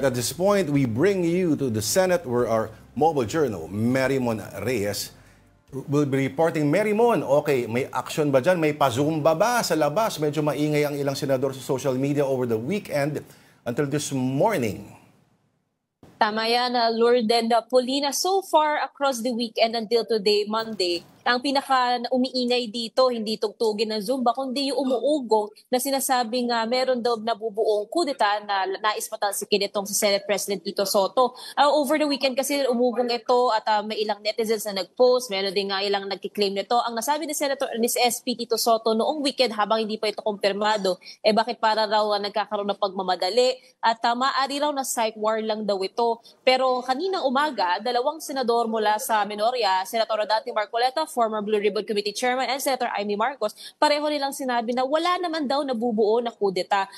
At this point, we bring you to the Senate where our mobile journal, Merrimon Reyes, will be reporting. Merrimon, okay, may action ba dyan? May pa-zumba ba sa labas? Medyo maingay ang ilang senador sa social media over the weekend until this morning. Tama yan, Lord and Paulina. So far, across the weekend until today, Monday, ang pinaka-umiingay dito, hindi tugtugin ng Zumba, kundi yung umuugong na sinasabing meron daw nabubuong kudeta na nais patalsikin itong si Senate President Tito Soto. Over the weekend kasi umugong ito at may ilang netizens na nag-post, meron din ilang nagkiklaim nito. Ang nasabi ni SP Tito Soto noong weekend habang hindi pa ito kumpirmado, bakit para raw nagkakaroon ng pagmamadali at maaari raw na psych war lang daw ito. Pero kaninang umaga, dalawang senador mula sa Minoria, Senator Rodante Marcoleta, former Blue Ribbon Committee Chairman, and Senator Amy Marcos, pareho nilang sinabi na wala naman daw nabubuo na kudeta.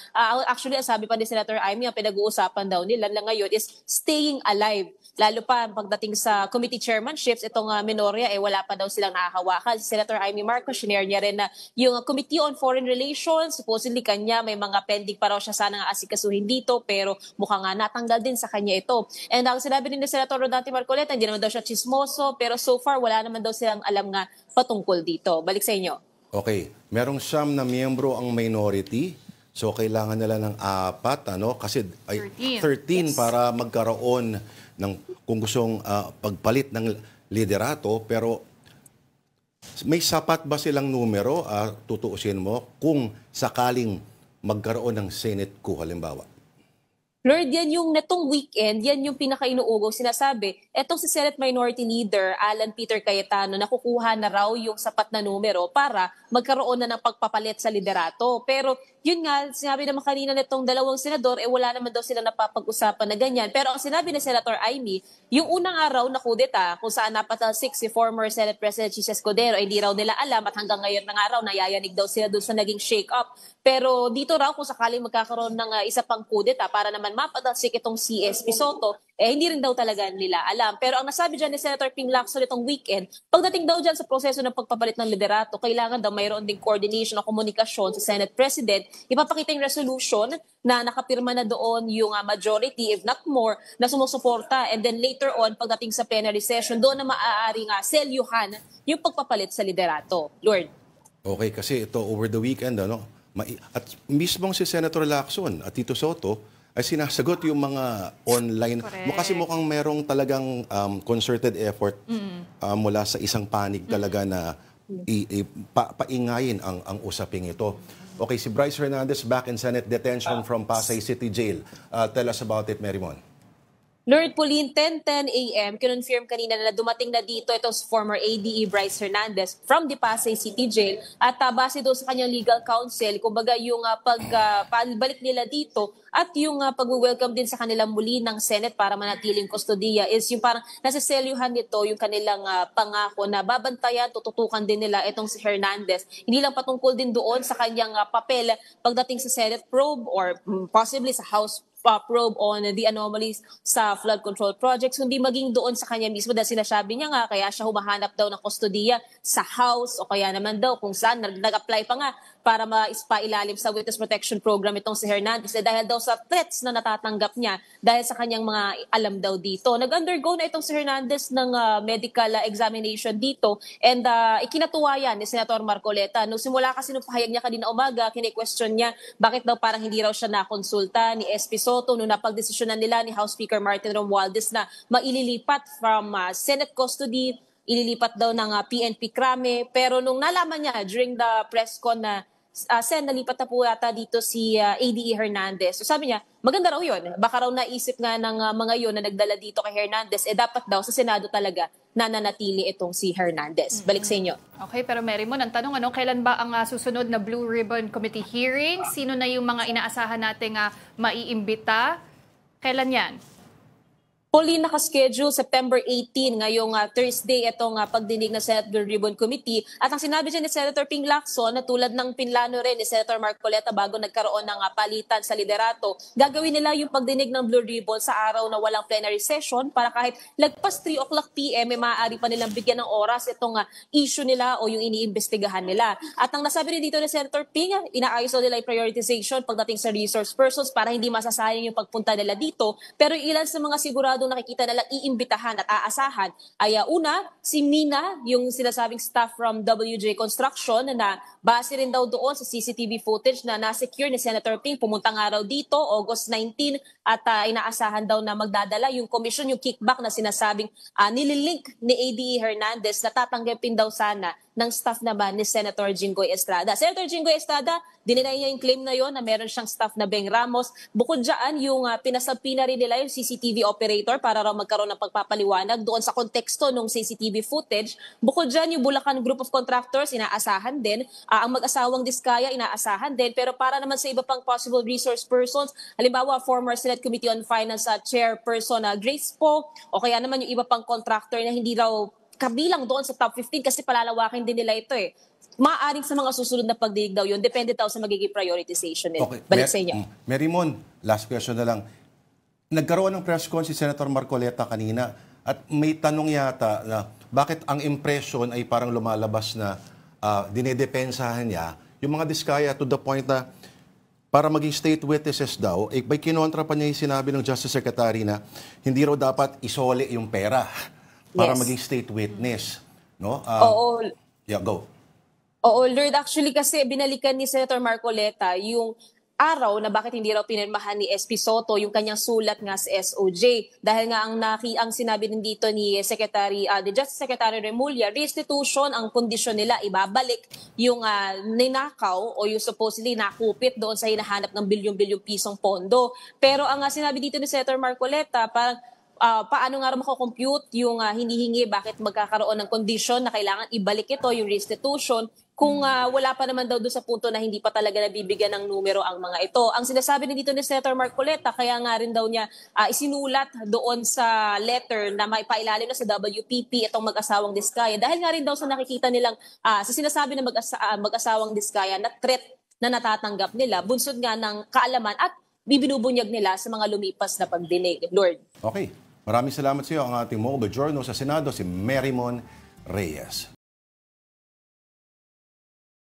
Actually, sabi pa ni Senator Amy, ang pinag-uusapan daw nila ngayon is staying alive. Lalo pa pagdating sa committee chairmanships, itong Minoria, wala pa daw silang nakahawakan. Si Senator Amy Marcos, shinare niya rin na yung Committee on Foreign Relations, supposedly kanya, may mga pending pa raw siya sana nga asikasuhin dito, pero mukhang natanggal din sa kanya ito. And ang sinabi din ni Senator Rodante Marcoleta, hindi naman daw siya chismoso, pero so far wala naman daw silang alam nga patungkol dito. Balik sa inyo. Okay, merong 9 na miyembro ang minority. So kailangan nila ng 4, kasi 13 yes, para magkaroon ng kung gustong pagpalit ng liderato. Pero may sapat ba silang numero, tutuusin mo, kung sakaling magkaroon ng Senate coup halimbawa? Lord, yan yung netong weekend, yan yung pinaka-inuugaw. Sinasabi, etong si Senate Minority Leader Alan Peter Cayetano, nakukuha na raw yung sapat na numero para magkaroon na ng pagpapalit sa liderato. Pero yun nga, sinabi naman kanina netong dalawang senador, wala naman daw sila napapag-usapan na ganyan. Pero ang sinabi ni Senator Amy, yung unang araw na kudeta, kung saan napatalsik si former Senate President Chis Escudero, hindi raw nila alam at hanggang ngayon na nga raw, nayayanig daw sila doon sa naging shake-up. Pero dito raw, kung sakaling magkakaroon ng isa pang kudeta para naman mapatalsik itong si SP Soto, hindi rin daw talaga nila alam. Pero ang nasabi dyan ni Senator Ping Lacson itong weekend, pagdating daw dyan sa proseso ng pagpapalit ng liderato, kailangan daw mayroon ding coordination o komunikasyon sa Senate President. Ipapakita yung resolution na nakapirma na doon yung majority, if not more, na sumusuporta. And then later on, pagdating sa plenary session, doon na maaaring selyuhan yung pagpapalit sa liderato. Lord. Okay, kasi ito over the weekend, at mismong si Senator Lacson at Tito Soto ay sinasagot yung mga online. Kasi mukhang merong talagang concerted effort mula sa isang panig talaga na paingayin ang usaping ito. Okay, si Bryce Hernandez back in Senate detention from Pasay City Jail. Tell us about it, Merrimon. Lord Pauline, 10:10 a.m., kinonfirm kanina na dumating na dito itong former ADE Bryce Hernandez from the Pasay City Jail at base doon sa kanyang legal counsel, kumbaga yung pagbalik nila dito at yung pag-welcome din sa kanilang muli ng Senate para manatiling kustodiya is yung parang nasaselyuhan nito yung kanilang pangako na babantayan, tututukan din nila itong si Hernandez. Hindi lang patungkol din doon sa kanyang papel pagdating sa Senate probe or possibly sa House probe on the anomalies sa flood control projects, kundi maging doon sa kanya mismo dahil sinasabi niya nga kaya siya humahanap daw ng kustodiya sa House o kaya naman daw kung saan nag-apply pa nga para mailalim sa Witness Protection Program itong si Hernandez dahil daw sa threats na natatanggap niya dahil sa kanyang mga alam daw dito. Nag-undergo na itong si Hernandez ng medical examination dito and ikinatuwa yan ni Senator Marcoleta. Nung simula kasi nung pahayag niya kanina umaga, kini-question niya bakit daw parang hindi raw siya nakonsulta ni SP Soto nung napagdesisyonan nila ni House Speaker Martin Romualdez na maililipat from Senate custody, ililipat daw ng PNP Krame. Pero nung nalaman niya during the press con na Sen, nalipat na po yata dito si ADE Hernandez. So sabi niya, maganda raw yun. Baka raw naisip nga ng mga yun na nagdala dito kay Hernandez, dapat daw sa Senado talaga nananatili itong si Hernandez. Balik sa inyo. Okay, pero Merrimon, ang tanong, kailan ba ang susunod na Blue Ribbon Committee hearing? Sino na yung mga inaasahan nating maiimbita? Kailan yan? Fully nakaschedule September 18 ngayong Thursday itong pagdinig ng Senate Blue Ribbon Committee. At ang sinabi dyan ni Senator Ping Lacson na tulad ng pinlano rin ni Senator Marcoleta bago nagkaroon ng palitan sa liderato, gagawin nila yung pagdinig ng Blue Ribbon sa araw na walang plenary session para kahit lagpas 3 o'clock p.m. may maaari pa nilang bigyan ng oras itong issue nila o yung iniimbestigahan nila. At ang nasabi rin dito ni Senator Ping, inaayos nila yung prioritization pagdating sa resource persons para hindi masasayang yung pagpunta nila dito. Pero ilan sa mga sigurado nakikita nalang iimbitahan at aasahan ay una, si Mina, yung sinasabing staff from WJ Construction na base rin daw doon sa CCTV footage na na-secure ni Senator Ping. Pumunta nga raw dito August 19 at inaasahan daw na magdadala yung commission, yung kickback na sinasabing nililink ni ADE Hernandez na tatanggapin daw sana ng staff naman ni Senator Jinggoy Estrada. Senator Jinggoy Estrada, dininay niya yung claim na yon na meron siyang staff na Beng Ramos. Bukod dyan, yung pinasapi na rin nila yung CCTV operator para raw magkaroon ng pagpapaliwanag doon sa konteksto ng CCTV footage. Bukod dyan, yung Bulacan Group of Contractors, inaasahan din. Ang mag-asawang Diskaya, inaasahan din. Pero para naman sa iba pang possible resource persons, halimbawa, former Senate Committee on Finance Chairperson Grace Poe, o kaya naman yung iba pang contractor na hindi raw kabilang doon sa top 15 kasi palalawakin din nila ito eh. Maaaring sa mga susunod na pagdinig daw yun, depende daw sa magiging prioritization nila. Okay. Balik sa inyo. Mary Mon, last question na lang. Nagkaroon ng press con si Senator Marcoleta kanina at may tanong yata na bakit ang impression ay parang lumalabas na dinedepensahan niya yung mga Diskaya to the point na para maging state witnesses daw, may kinontra pa niya yung sinabi ng Justice Secretary na hindi raw dapat isole yung pera para maging state witness. No? Oo. Yeah, go. Oo, Lord, actually kasi binalikan ni Senator Marcoleta yung araw na bakit hindi raw pinirmahan ni SP Soto yung kanyang sulat nga sa SOJ. Dahil nga ang sinabi din dito ni the Justice Secretary Remulla, restitution ang kondisyon nila, ibabalik yung ninakaw o yung supposedly nakupit doon sa hinahanap ng bilyong-bilyong pisong pondo. Pero ang sinabi dito ni Senator Marcoleta, parang paano nga rin makakompute yung hinihingi, bakit magkakaroon ng kondisyon na kailangan ibalik ito, yung restitution, kung wala pa naman daw doon sa punto na hindi pa talaga nabibigyan ng numero ang mga ito. Ang sinasabi din dito ni Senator Marcoleta, kaya nga rin daw niya isinulat doon sa letter na may pailalim na sa WPP itong mag-asawang Diskaya. Dahil nga rin daw sa nakikita nilang, sa sinasabi ng mag-asawang Diskaya na threat na natatanggap nila, bunsod nga ng kaalaman at bibinubunyag nila sa mga lumipas na pagdinig. Lord. Okay. Maraming salamat sa iyo. Ang ating mobile journal sa Senado, si Mary Mon Reyes.